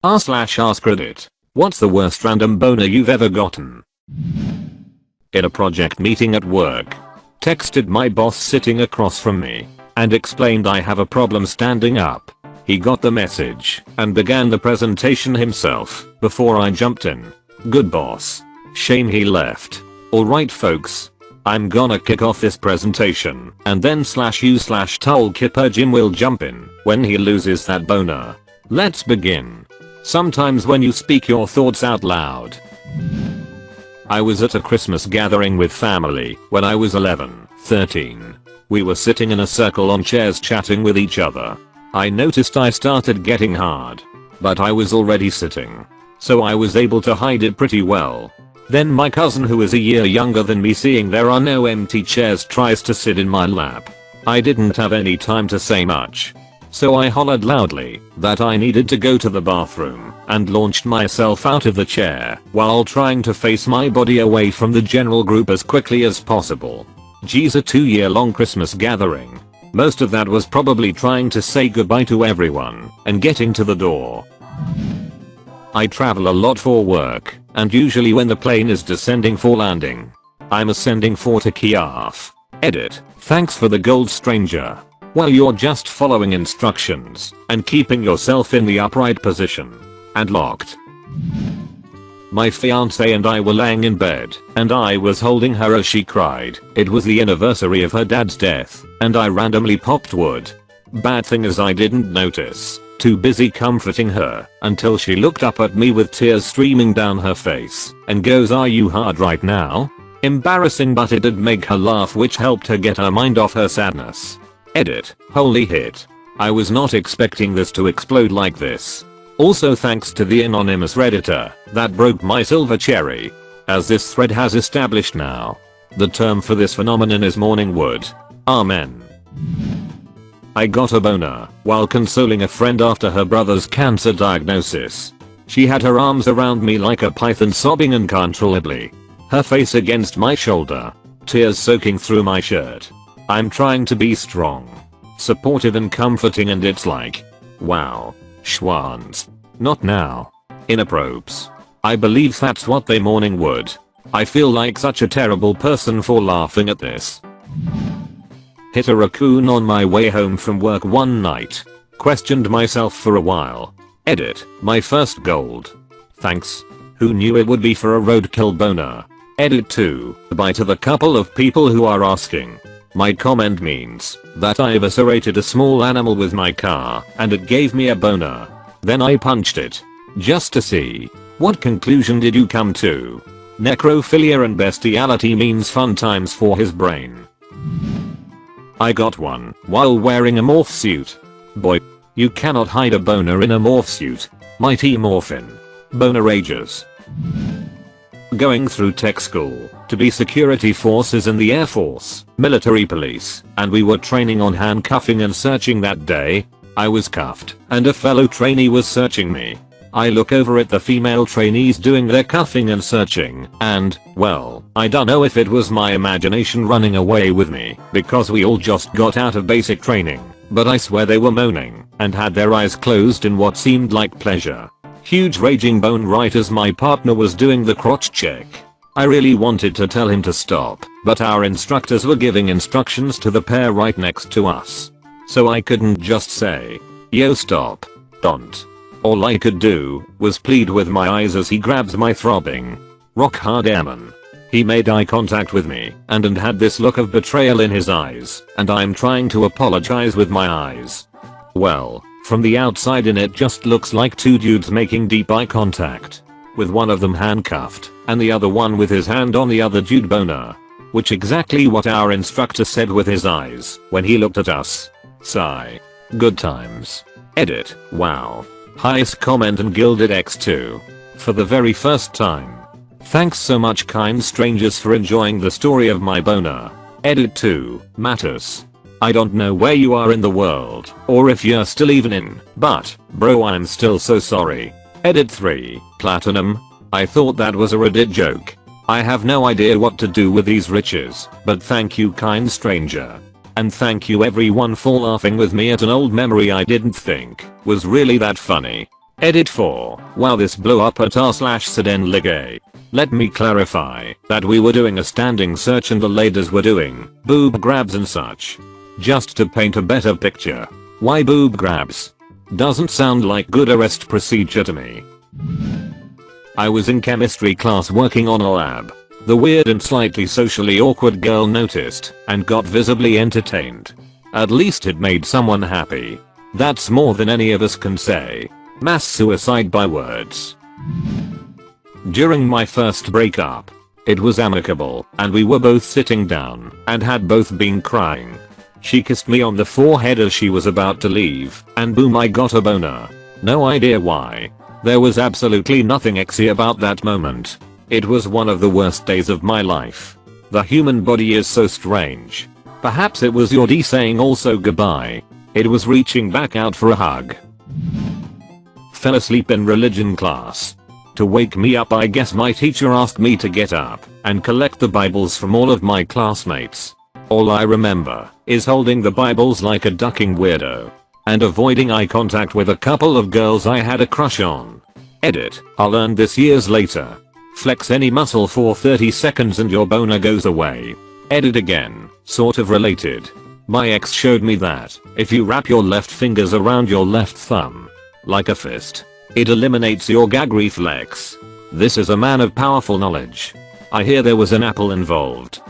r/AskReddit. What's the worst random boner you've ever gotten? In a project meeting at work. Texted my boss sitting across from me and explained I have a problem standing up. He got the message and began the presentation himself before I jumped in. Good boss. Shame he left. Alright folks. I'm gonna kick off this presentation and then /u/Tol Kipper Jim will jump in when he loses that boner. Let's begin. Sometimes when you speak your thoughts out loud. I was at a Christmas gathering with family when I was 13. We were sitting in a circle on chairs chatting with each other. I noticed I started getting hard, but I was already sitting, so I was able to hide it pretty well. Then my cousin, who is a year younger than me, seeing there are no empty chairs, tries to sit in my lap. I didn't have any time to say much, so I hollered loudly that I needed to go to the bathroom and launched myself out of the chair while trying to face my body away from the general group as quickly as possible. Geez, a 2-year-long Christmas gathering. Most of that was probably trying to say goodbye to everyone and getting to the door. I travel a lot for work, and usually when the plane is descending for landing, I'm ascending for to Kiev. Edit. Thanks for the gold, stranger. Well, you're just following instructions and keeping yourself in the upright position and locked. My fiance and I were laying in bed and I was holding her as she cried. It was the anniversary of her dad's death and I randomly popped wood. Bad thing is I didn't notice. Too busy comforting her until she looked up at me with tears streaming down her face and goes, "Are you hard right now?" Embarrassing, but it did make her laugh, which helped her get her mind off her sadness. Edit. Holy hit. I was not expecting this to explode like this. Also thanks to the anonymous redditor that broke my silver cherry. As this thread has established now, the term for this phenomenon is morning wood. Amen. I got a boner while consoling a friend after her brother's cancer diagnosis. She had her arms around me like a python, sobbing uncontrollably, her face against my shoulder, tears soaking through my shirt. I'm trying to be strong, supportive and comforting, and it's like, wow, schwanz. Not now. Inappropriate. I believe that's what they morning would. I feel like such a terrible person for laughing at this. Hit a raccoon on my way home from work one night. Questioned myself for a while. Edit. My first gold. Thanks. Who knew it would be for a roadkill boner? Edit 2. Bye to the couple of people who are asking. My comment means that I eviscerated a small animal with my car and it gave me a boner. Then I punched it. Just to see. What conclusion did you come to? Necrophilia and bestiality means fun times for his brain. I got one while wearing a morph suit. Boy, you cannot hide a boner in a morph suit. Mighty Morphin. Boner ages. Going through tech school to be security forces in the Air Force, military police, and we were training on handcuffing and searching that day. I was cuffed and a fellow trainee was searching me. I look over at the female trainees doing their cuffing and searching, and, well, I don't know if it was my imagination running away with me because we all just got out of basic training, but I swear they were moaning and had their eyes closed in what seemed like pleasure. Huge raging bone right as my partner was doing the crotch check. I really wanted to tell him to stop, but our instructors were giving instructions to the pair right next to us. So I couldn't just say, "Yo, stop. Don't." All I could do was plead with my eyes as he grabs my throbbing, rock hard airman. He made eye contact with me and had this look of betrayal in his eyes, and I'm trying to apologize with my eyes. Well, from the outside in it just looks like two dudes making deep eye contact, with one of them handcuffed and the other one with his hand on the other dude boner. Which exactly what our instructor said with his eyes when he looked at us. Sigh. Good times. Edit. Wow. Highest comment and gilded X2. For the very first time. Thanks so much, kind strangers, for enjoying the story of my boner. Edit 2. Matters. I don't know where you are in the world or if you're still even in, but bro, I'm still so sorry. Edit 3. Platinum. I thought that was a Reddit joke. I have no idea what to do with these riches, but thank you, kind stranger. And thank you everyone for laughing with me at an old memory I didn't think was really that funny. Edit 4. Wow, this blew up at r/Siden Ligay. Let me clarify that we were doing a standing search and the ladies were doing boob grabs and such. Just to paint a better picture. Why boob grabs? Doesn't sound like good arrest procedure to me. I was in chemistry class working on a lab. The weird and slightly socially awkward girl noticed and got visibly entertained. At least it made someone happy. That's more than any of us can say. Mass suicide by words. During my first breakup, it was amicable and we were both sitting down and had both been crying. She kissed me on the forehead as she was about to leave and boom, I got a boner. No idea why. There was absolutely nothing exy about that moment. It was one of the worst days of my life. The human body is so strange. Perhaps it was your D saying also goodbye. It was reaching back out for a hug. Fell asleep in religion class. To wake me up, I guess my teacher asked me to get up and collect the Bibles from all of my classmates. All I remember is holding the Bibles like a ducking weirdo and avoiding eye contact with a couple of girls I had a crush on. Edit. I learned this years later. Flex any muscle for 30 seconds and your boner goes away. Edit again. Sort of related. My ex showed me that if you wrap your left fingers around your left thumb like a fist, it eliminates your gag reflex. This is a man of powerful knowledge. I hear there was an apple involved.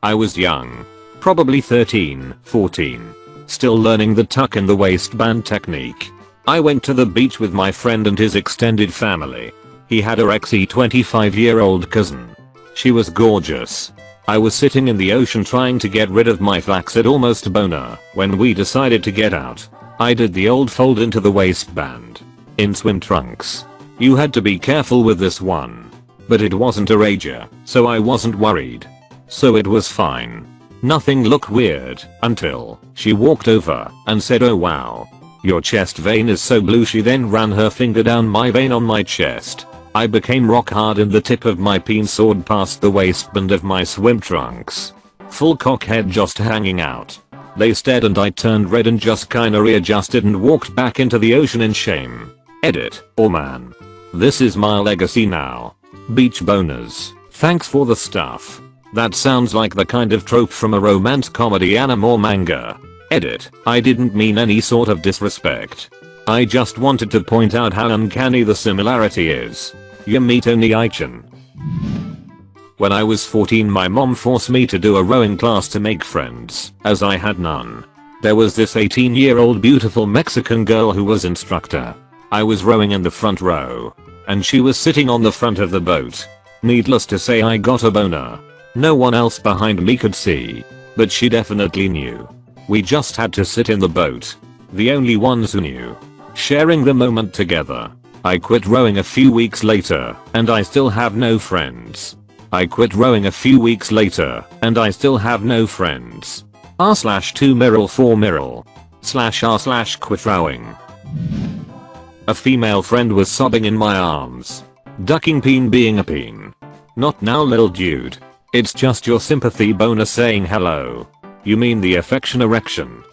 I was young. Probably 13, 14. Still learning the tuck in the waistband technique. I went to the beach with my friend and his extended family. He had a exy 25-year-old cousin. She was gorgeous. I was sitting in the ocean trying to get rid of my flaccid almost boner when we decided to get out. I did the old fold into the waistband. In swim trunks. You had to be careful with this one. But it wasn't a rager, so I wasn't worried. So it was fine. Nothing looked weird until she walked over and said, "Oh wow. Your chest vein is so blue." She then ran her finger down my vein on my chest. I became rock hard and the tip of my peen soared past the waistband of my swim trunks. Full cockhead just hanging out. They stared and I turned red and just kinda readjusted and walked back into the ocean in shame. Edit. Oh man. This is my legacy now. Beach boners. Thanks for the stuff. That sounds like the kind of trope from a romance comedy anime or manga. Edit. I didn't mean any sort of disrespect. I just wanted to point out how uncanny the similarity is. Yamito Niichin. When I was 14, my mom forced me to do a rowing class to make friends, as I had none. There was this 18-year-old beautiful Mexican girl who was instructor. I was rowing in the front row, and she was sitting on the front of the boat. Needless to say, I got a boner. No one else behind me could see, but she definitely knew. We just had to sit in the boat. The only ones who knew. Sharing the moment together. I quit rowing a few weeks later, and I still have no friends. I quit rowing a few weeks later, and I still have no friends. r/2 Miral 4 Miral. /r/quit rowing. A female friend was sobbing in my arms. Ducking peen being a peen. Not now, little dude. It's just your sympathy boner saying hello. You mean the affection erection.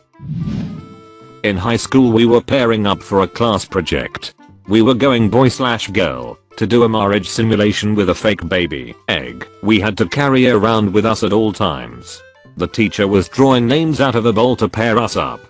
In high school we were pairing up for a class project. We were going boy/girl to do a marriage simulation with a fake baby egg we had to carry around with us at all times. The teacher was drawing names out of a bowl to pair us up.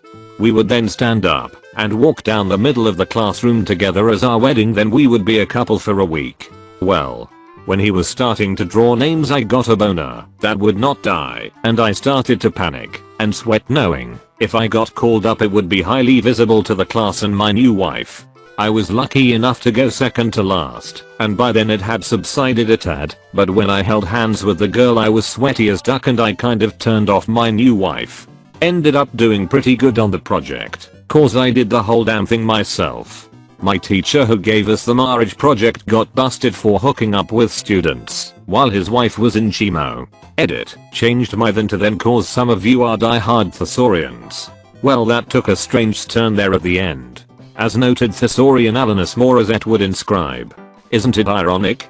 We would then stand up and walk down the middle of the classroom together as our wedding, then we would be a couple for a week. Well, when he was starting to draw names, I got a boner that would not die, and I started to panic and sweat, knowing if I got called up it would be highly visible to the class and my new wife. I was lucky enough to go second to last, and by then it had subsided a tad, but when I held hands with the girl I was sweaty as duck and I kind of turned off my new wife. Ended up doing pretty good on the project, cause I did the whole damn thing myself. My teacher who gave us the marriage project got busted for hooking up with students while his wife was in chemo. Edit. Changed my then to then cause some of you are die-hard thesaurians. Well, that took a strange turn there at the end. As noted, thesaurian Alanis Morissette would inscribe. Isn't it ironic?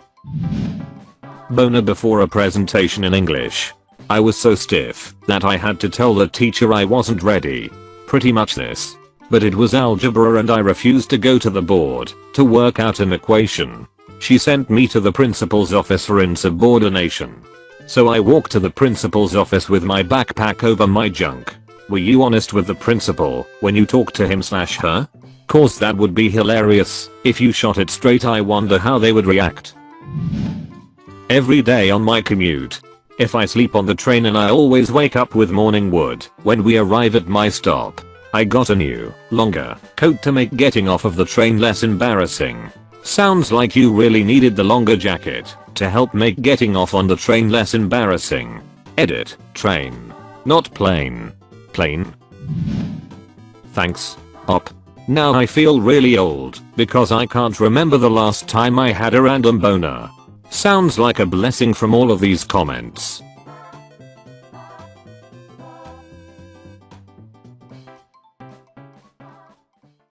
Boner before a presentation in English. I was so stiff that I had to tell the teacher I wasn't ready. Pretty much this. but it was algebra and I refused to go to the board to work out an equation. She sent me to the principal's office for insubordination. So I walked to the principal's office with my backpack over my junk. Were you honest with the principal when you talked to him/her? Cause that would be hilarious. If you shot it straight, I wonder how they would react. Every day on my commute, if I sleep on the train and I always wake up with morning wood when we arrive at my stop. I got a new, longer coat to make getting off of the train less embarrassing. Sounds like you really needed the longer jacket to help make getting off on the train less embarrassing. Edit, train, not plane. Plane? Thanks, op. Now I feel really old because I can't remember the last time I had a random boner. Sounds like a blessing from all of these comments.